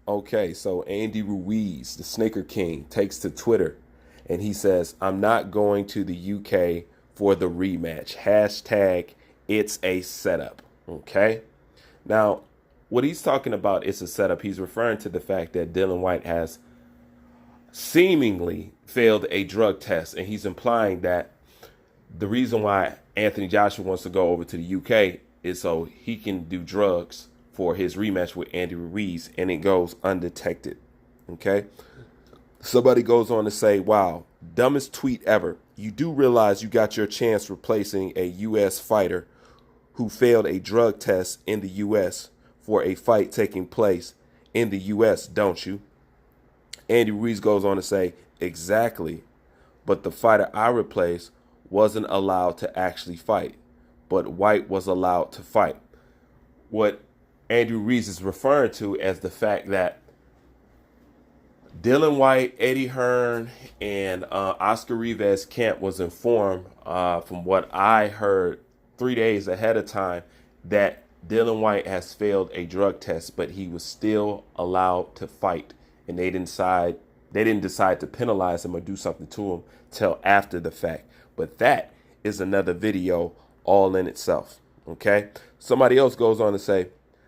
Okay, so Andy Ruiz, the Snicker King, takes to Twitter and he says, I'm not going to the UK for the rematch. Hashtag it's a setup. Okay. Now, what he's talking about is a setup. He's referring to the fact that Dylan White has seemingly failed a drug test. And he's implying that the reason why Anthony Joshua wants to go over to the UK is so he can do drugs for his rematch with Andy Ruiz, and it goes undetected. Okay. Somebody goes on to say, wow, dumbest tweet ever. You do realize you got your chance replacing a U.S. fighter who failed a drug test in the U.S. for a fight taking place in the U.S., don't you? Andy Ruiz goes on to say, exactly. But the fighter I replaced wasn't allowed to actually fight, but White was allowed to fight. What Andrew Ruiz is referring to as the fact that Dylan White, Eddie Hearn, and Oscar Rivas Camp was informed, from what I heard 3 days ahead of time, that Dylan White has failed a drug test, but he was still allowed to fight, and they didn't decide to penalize him or do something to him till after the fact. But that is another video all in itself. Okay. Somebody else goes on to say,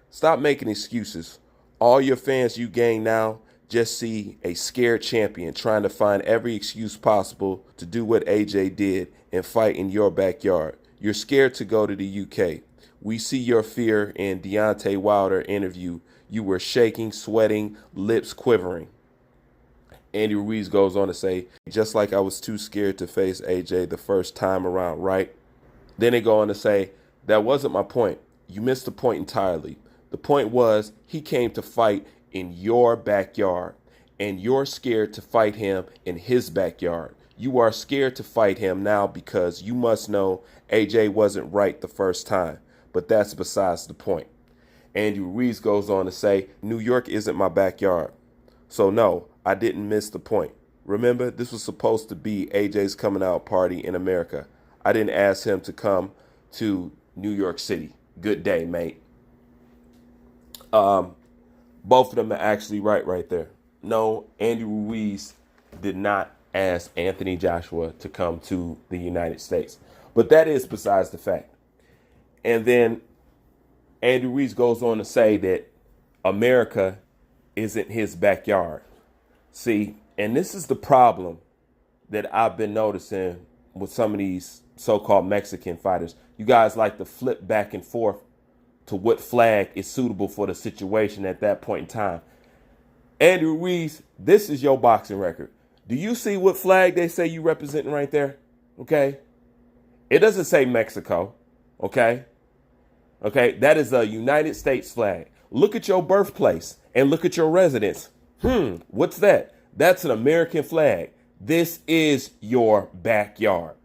stop making excuses. All your fans you gain now just see a scared champion trying to find every excuse possible to do what AJ did and fight in your backyard. You're scared to go to the UK. We see your fear in Deontay Wilder interview. You were shaking, sweating, lips quivering. Andy Ruiz goes on to say, just like I was too scared to face AJ the first time around, right? Then they go on to say, that wasn't my point. You missed the point entirely. The point was he came to fight in your backyard, and you're scared to fight him in his backyard. You are scared to fight him now because you must know AJ wasn't right the first time, but that's besides the point. Andy Ruiz goes on to say, New York isn't my backyard. So no, I didn't miss the point. Remember, this was supposed to be AJ's coming out party in America. I didn't ask him to come to New York City. Good day, mate. Both of them are actually right there. No, Andy Ruiz did not ask Anthony Joshua to come to the United States. But that is besides the fact. And then Andy Ruiz goes on to say that America isn't his backyard. See, and this is the problem that I've been noticing with some of these so-called Mexican fighters. You guys like to flip back and forth to what flag is suitable for the situation at that point in time. Andy Ruiz, this is your boxing record. Do you see what flag they say you representing right there? Okay. It doesn't say Mexico. Okay. Okay. That is a United States flag. Look at your birthplace and look at your residence. What's that? That's an American flag. This is your backyard.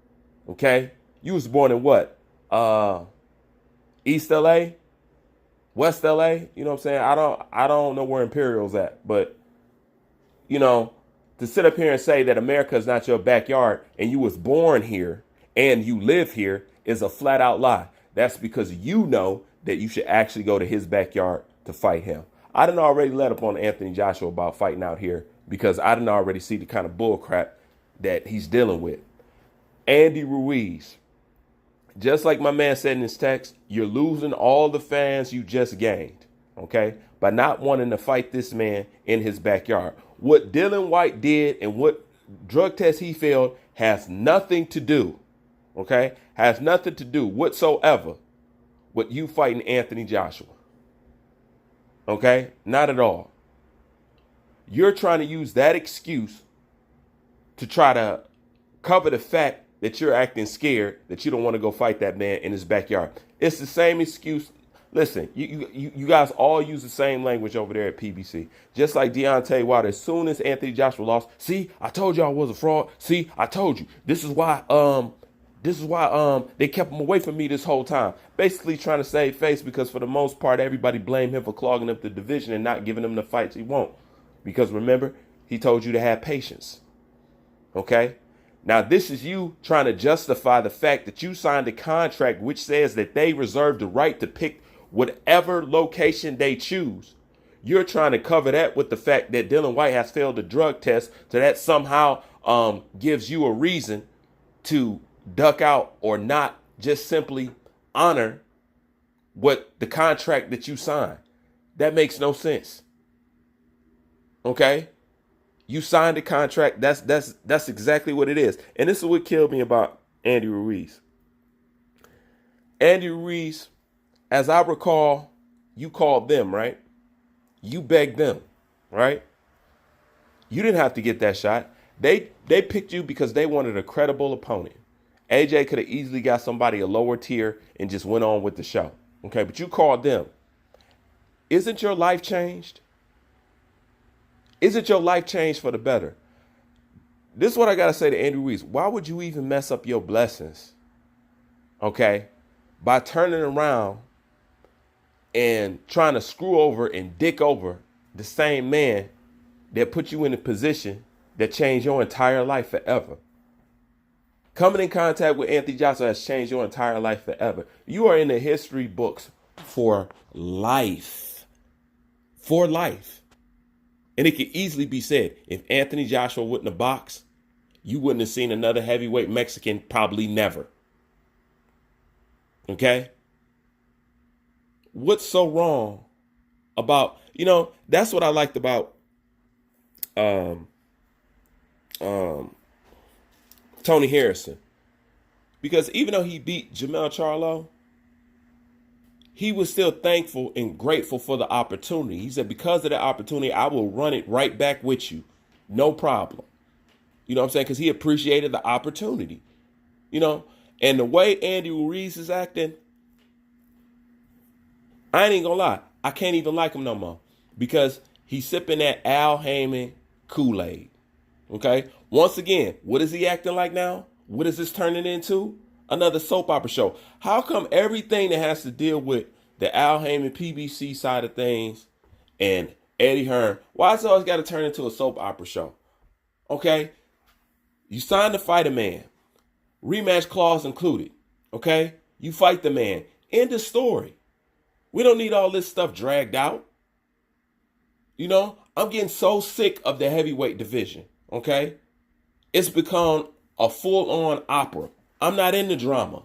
Okay. You was born in what? East LA? West LA? You know what I'm saying? I don't know where Imperial's at, but you know, to sit up here and say that America is not your backyard and you was born here and you live here is a flat out lie. That's because you know that you should actually go to his backyard to fight him. I done already let up on Anthony Joshua about fighting out here because I done already see the kind of bull crap that he's dealing with. Andy Ruiz, just like my man said in his text, you're losing all the fans you just gained, okay, by not wanting to fight this man in his backyard. What Dylan White did and what drug test he failed has nothing to do, okay, has nothing to do whatsoever with you fighting Anthony Joshua, okay, not at all. You're trying to use that excuse to try to cover the fact that you're acting scared, that you don't want to go fight that man in his backyard. It's the same excuse. Listen, you guys all use the same language over there at PBC. Just like Deontay Wilder, as soon as Anthony Joshua lost, see, I told you I was a fraud. See, I told you. This is why they kept him away from me this whole time. Basically trying to save face because for the most part, everybody blamed him for clogging up the division and not giving him the fights he wants. Because remember, he told you to have patience. Okay? Now, this is you trying to justify the fact that you signed a contract which says that they reserve the right to pick whatever location they choose. you're trying to cover that with the fact that Dylan White has failed the drug test, so that somehow gives you a reason to duck out or not just simply honor what the contract that you signed. That makes no sense. Okay? You signed the contract. That's exactly what it is. And this is what killed me about Andy Ruiz. Andy Ruiz, as I recall, you called them, right? You begged them, right? You didn't have to get that shot. They picked you because they wanted a credible opponent. AJ could have easily got somebody a lower tier and just went on with the show. Okay, but you called them. Isn't your life changed? Isn't your life changed for the better? This is what I got to say to Andy Ruiz. Why would you even mess up your blessings? Okay, by turning around and trying to screw over and dick over the same man that put you in a position that changed your entire life forever. Coming in contact with Anthony Joshua has changed your entire life forever. You are in the history books for life. For life. And it could easily be said, if Anthony Joshua wouldn't have boxed, you wouldn't have seen another heavyweight Mexican, probably never. Okay? What's so wrong about, that's what I liked about Tony Harrison. Because even though he beat Jamel Charlo, he was still thankful and grateful for the opportunity. He said, because of the opportunity, I will run it right back with you. No problem. You know what I'm saying? Because he appreciated the opportunity. And the way Andy Ruiz is acting, I ain't gonna lie. I can't even like him no more. Because he's sipping that Al Heyman Kool-Aid. Okay? Once again, what is he acting like now? What is this turning into? Another soap opera show. How come everything that has to deal with the Al Heyman PBC side of things and Eddie Hearn, why is it always got to turn into a soap opera show? Okay? You signed to fight a man. Rematch clause included. Okay? You fight the man. End of story. We don't need all this stuff dragged out. I'm getting so sick of the heavyweight division. Okay? It's become a full-on opera. I'm not into drama.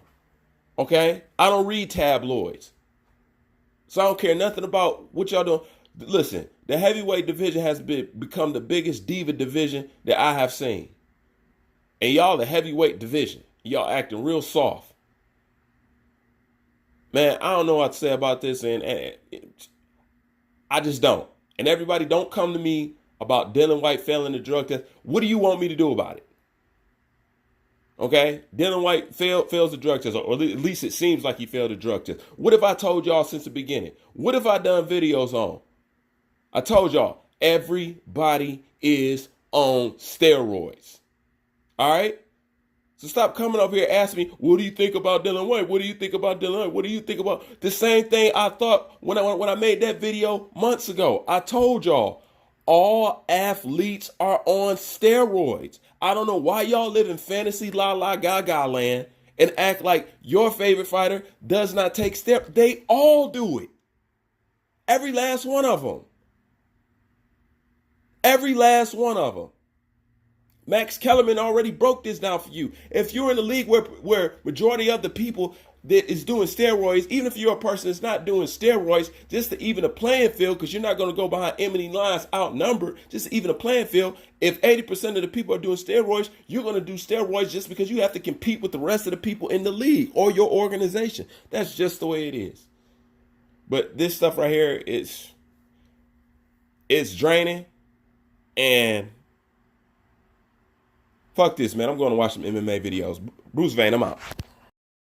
Okay? I don't read tabloids. So I don't care nothing about what y'all doing. Listen, the heavyweight division has become the biggest diva division that I have seen. And y'all the heavyweight division. Y'all acting real soft. Man, I don't know what to say about this, and I just don't. And everybody don't come to me about Dylan White failing the drug test. What do you want me to do about it? Okay? Dylan White fails the drug test, or at least it seems like he failed the drug test. What if I told y'all since the beginning? What if I done videos on? I told y'all, everybody is on steroids. All right? So stop coming up here asking me, what do you think about Dylan White? What do you think about Dylan White? What do you think about the same thing I thought when I made that video months ago? I told y'all, all athletes are on steroids. I don't know why y'all live in fantasy la la gaga land and act like your favorite fighter does not take steroids. They all do it. Every last one of them. Every last one of them. Max Kellerman already broke this down for you. If you're in a league where majority of the people that is doing steroids, even if you're a person that's not doing steroids, just to even a playing field, because you're not going to go behind enemy lines outnumbered, just to even a playing field, if 80% of the people are doing steroids, you're going to do steroids just because you have to compete with the rest of the people in the league or your organization. That's just the way it is. But this stuff right here, it's draining, and fuck this, man. I'm going to watch some MMA videos. Bruce Vane, I'm out.